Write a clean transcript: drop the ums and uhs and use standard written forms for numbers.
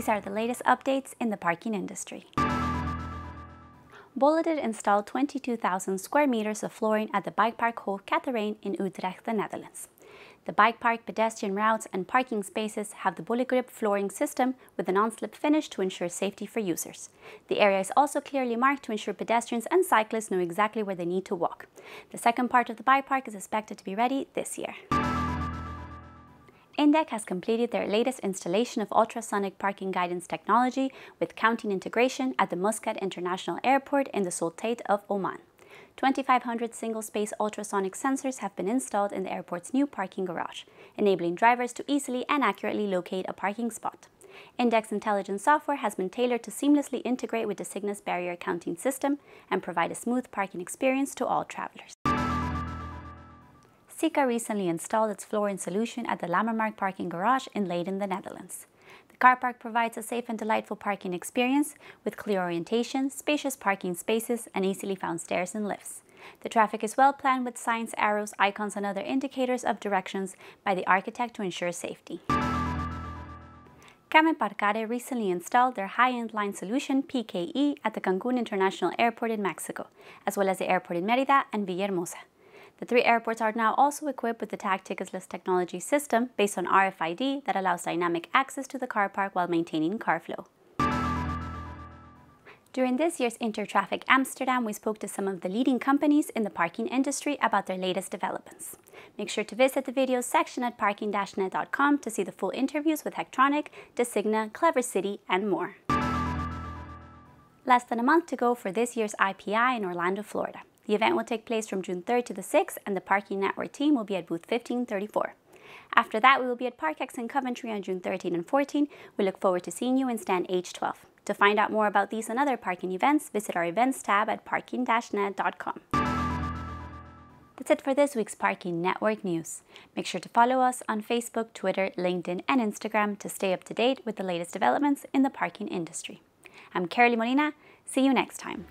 These are the latest updates in the parking industry. Bolidt installed 22,000 square meters of flooring at the bike park Hoog Catherine in Utrecht, the Netherlands. The bike park, pedestrian routes and parking spaces have the Bolidt grip flooring system with a non-slip finish to ensure safety for users. The area is also clearly marked to ensure pedestrians and cyclists know exactly where they need to walk. The second part of the bike park is expected to be ready this year. INDECT has completed their latest installation of ultrasonic parking guidance technology with counting integration at the Muscat International Airport in the Sultanate of Oman. 2,500 single-space ultrasonic sensors have been installed in the airport's new parking garage, enabling drivers to easily and accurately locate a parking spot. INDECT's intelligent software has been tailored to seamlessly integrate with the Cygnus barrier counting system and provide a smooth parking experience to all travelers. Sika recently installed its flooring solution at the Lammermarkt parking garage in Leiden, the Netherlands. The car park provides a safe and delightful parking experience with clear orientation, spacious parking spaces, and easily found stairs and lifts. The traffic is well planned with signs, arrows, icons, and other indicators of directions by the architect to ensure safety. Parkare recently installed their high-end line solution PKE at the Cancun International Airport in Mexico, as well as the airport in Mérida and Villahermosa. The three airports are now also equipped with the tag ticketless technology system based on RFID that allows dynamic access to the car park while maintaining car flow. During this year's Intertraffic Amsterdam, we spoke to some of the leading companies in the parking industry about their latest developments. Make sure to visit the videos section at parking-net.com to see the full interviews with Hectronic, Designa, Clever City, and more. Less than a month to go for this year's IPI in Orlando, Florida. The event will take place from June 3rd to the 6th, and the Parking Network team will be at booth 1534. After that, we will be at Parkex in Coventry on June 13 and 14. We look forward to seeing you in stand H12. To find out more about these and other parking events, visit our events tab at parking-net.com. That's it for this week's Parking Network news. Make sure to follow us on Facebook, Twitter, LinkedIn, and Instagram to stay up to date with the latest developments in the parking industry. I'm Carolee Molina. See you next time.